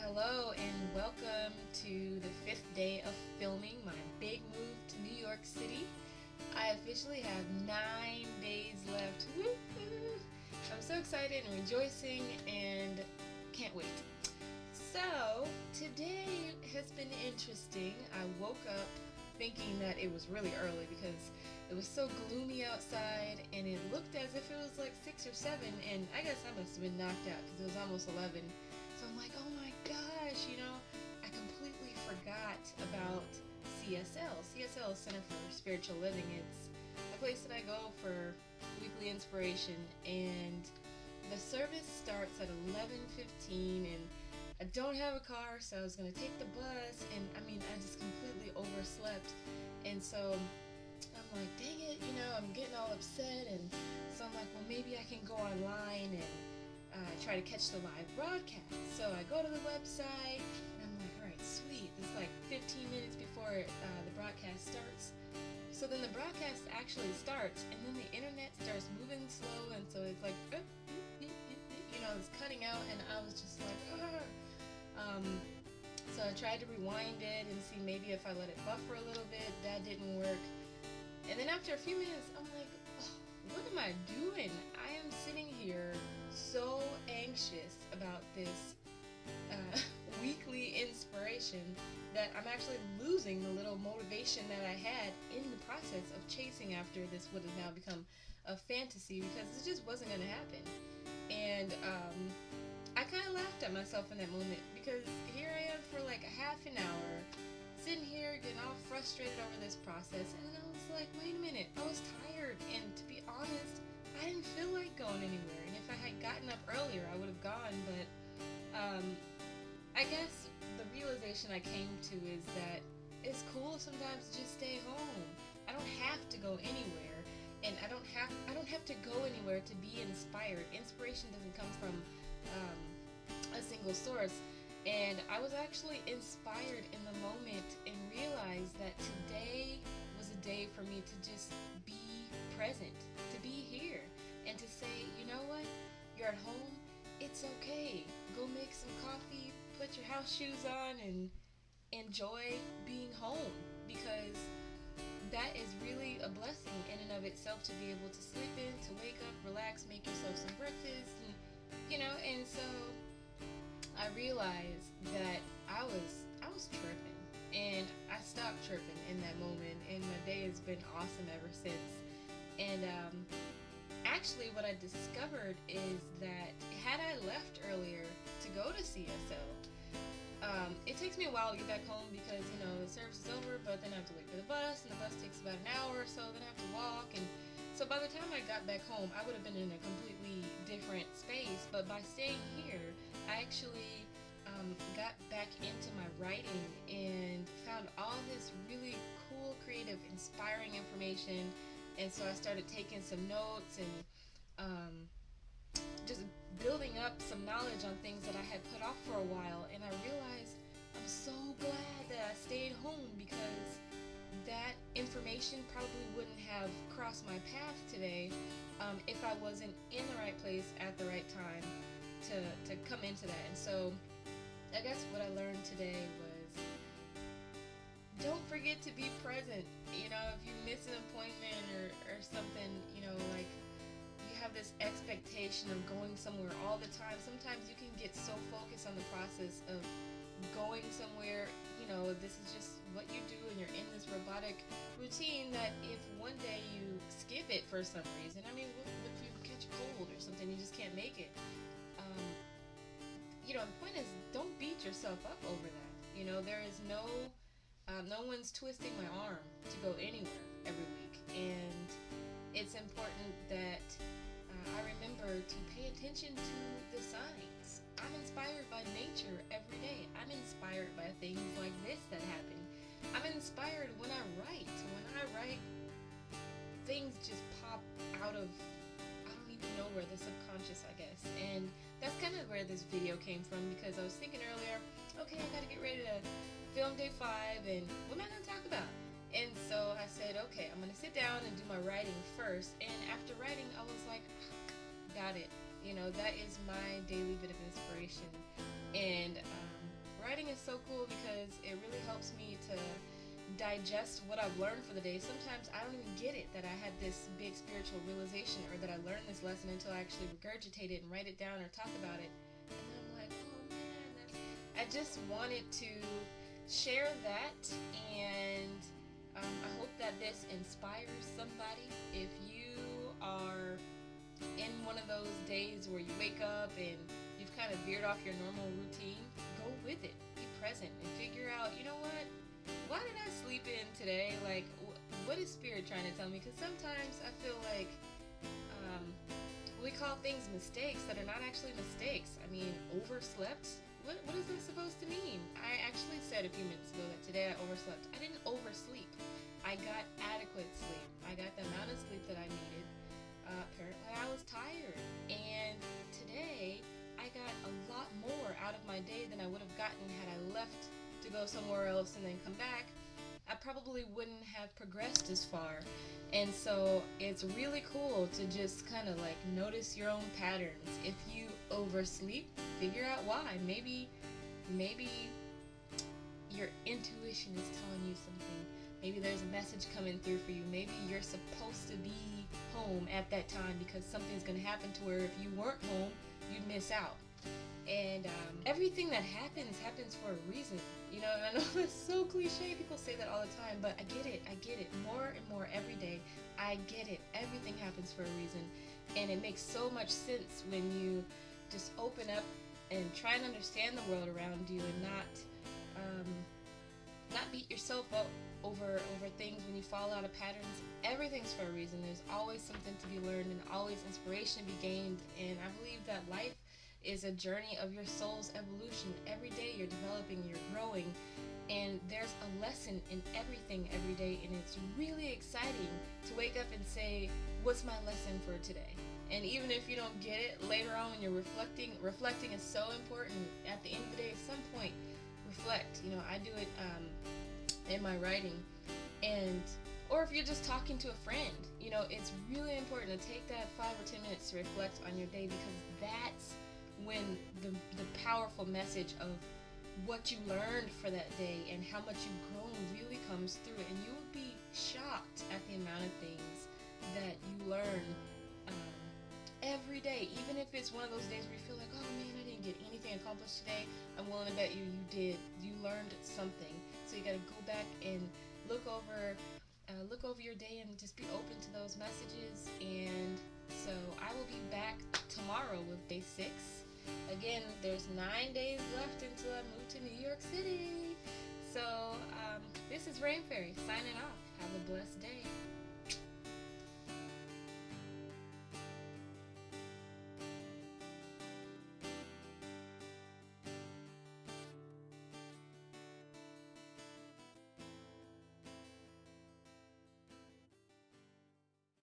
Hello, and welcome to the fifth day of filming my big move to New York City. I officially have 9 days left. Woo-hoo! I'm so excited and rejoicing and can't wait. So, today has been interesting. I woke up thinking that it was really early because it was so gloomy outside and it looked as if it was like 6 or 7, and I guess I must have been knocked out because it was almost 11. So I'm like, oh my gosh, I completely forgot about CSL. CSL is Center for Spiritual Living. It's a place that I go for weekly inspiration, and the service starts at 11:15, and I don't have a car, so I was going to take the bus, and I just completely overslept, and so I'm like, dang it, I'm getting all upset, and so I'm like, well, maybe I can go online and try to catch the live broadcast. So I go to the website, and I'm like, alright, sweet, it's like 15 minutes before the broadcast starts. So then the broadcast actually starts, and then the internet starts moving slow, and so it's like, it's cutting out, and I was just like, so I tried to rewind it and see maybe if I let it buffer a little bit. That didn't work. And then after a few minutes, I'm like, oh, what am I doing? I am sitting here so anxious about this weekly inspiration that I'm actually losing the little motivation that I had in the process of chasing after this what has now become a fantasy, because it just wasn't going to happen. And I kind of laughed at myself in that moment, because here I am for like a half an hour sitting here getting all frustrated over this process, and I was like, wait a minute, I was tired, and to be honest, I didn't feel like going anywhere. And if I had gotten up earlier, I would have gone, but I guess the realization I came to is that it's cool sometimes to just stay home. I don't have to go anywhere, and I don't have to go anywhere to be inspired. Inspiration doesn't come from a single source. And I was actually inspired in the moment and realized that today was a day for me to just be present, to be here, and to say, you know what, you're at home, it's okay. Go make some coffee, put your house shoes on, and enjoy being home, because that is really a blessing in and of itself, to be able to sleep in, to wake up, relax, make yourself some breakfast, and so I realized that I was tripping, and I stopped tripping in that moment, and my day has been awesome ever since. And actually what I discovered is that had I left earlier to go to CSL, it takes me a while to get back home, because the service is over, but then I have to wait for the bus, and the bus takes about an hour or so, then I have to walk, and so by the time I got back home, I would have been in a completely different space. But by staying here, I actually got back into my writing and found all this really cool, creative, inspiring information. And so I started taking some notes and just building up some knowledge on things that I had put off for a while. And I realized I'm so glad that I stayed home, because that information probably wouldn't have crossed my path today if I wasn't in the right place at the right time to come into that. And so I guess what I learned today was, don't forget to be present. If you miss an appointment or something, like you have this expectation of going somewhere all the time. Sometimes you can get so focused on the process of going somewhere, this is just what you do, and you're in this robotic routine, that if one day you skip it for some reason, what if you catch a cold or something, you just can't make it? The point is, don't beat yourself up over that. There is no one's twisting my arm to go anywhere every week, and it's important that I remember to pay attention to the signs. I'm inspired by nature every day. I'm inspired by things like this that happen. I'm inspired when I write. When I write, things just pop out of, I don't even know where, the subconscious, I guess. And that's kind of where this video came from, because I was thinking earlier, okay, I gotta get ready to film day 5, and what am I gonna talk about? And so I said, okay, I'm gonna sit down and do my writing first. And after writing, I was like, got it. That is my daily bit of inspiration. And writing is so cool because it really helps me to digest what I've learned for the day. Sometimes I don't even get it that I had this big spiritual realization or that I learned this lesson until I actually regurgitate it and write it down or talk about it. And then I'm like, oh man, I just wanted to share that, and I hope that this inspires somebody. If you are in one of those days where you wake up and you've kind of veered off your normal routine, go with it. Be present and figure out, you know what? Why did I sleep in today? Like, what is Spirit trying to tell me? Because sometimes I feel like we call things mistakes that are not actually mistakes. I mean, overslept? What is that supposed to mean? I actually said a few minutes ago that today I overslept. I didn't oversleep. I got adequate sleep. I got the amount of sleep that I needed. Apparently I was tired. And today I got a lot more out of my day than I would have gotten had I left to go somewhere else and then come back. I probably wouldn't have progressed as far. And so it's really cool to just kind of like notice your own patterns. If you oversleep, figure out why. Maybe your intuition is telling you something. Maybe there's a message coming through for you. Maybe you're supposed to be home at that time because something's going to happen to where if you weren't home, you'd miss out. And everything that happens for a reason. You know, I know it's so cliche, people say that all the time, but I get it, more and more every day. I get it, everything happens for a reason. And it makes so much sense when you just open up and try and understand the world around you and not beat yourself up over things when you fall out of patterns. Everything's for a reason. There's always something to be learned and always inspiration to be gained. And I believe that life is a journey of your soul's evolution. Every day you're developing, you're growing, and there's a lesson in everything every day, and it's really exciting to wake up and say, what's my lesson for today? And even if you don't get it later on when you're reflecting is so important. At the end of the day, at some point, reflect. You know, I do it in my writing, or if you're just talking to a friend, you know, it's really important to take that 5 or 10 minutes to reflect on your day, because that's when the powerful message of what you learned for that day and how much you've grown really comes through, and you will be shocked at the amount of things that you learn every day. Even if it's one of those days where you feel like, oh man, I didn't get anything accomplished today, I'm willing to bet you did. You learned something. So you got to go back and look over your day and just be open to those messages. And so I will be back tomorrow with day 6. Again, there's 9 days left until I move to New York City. So this is Rain Fairy signing off. Have a blessed day.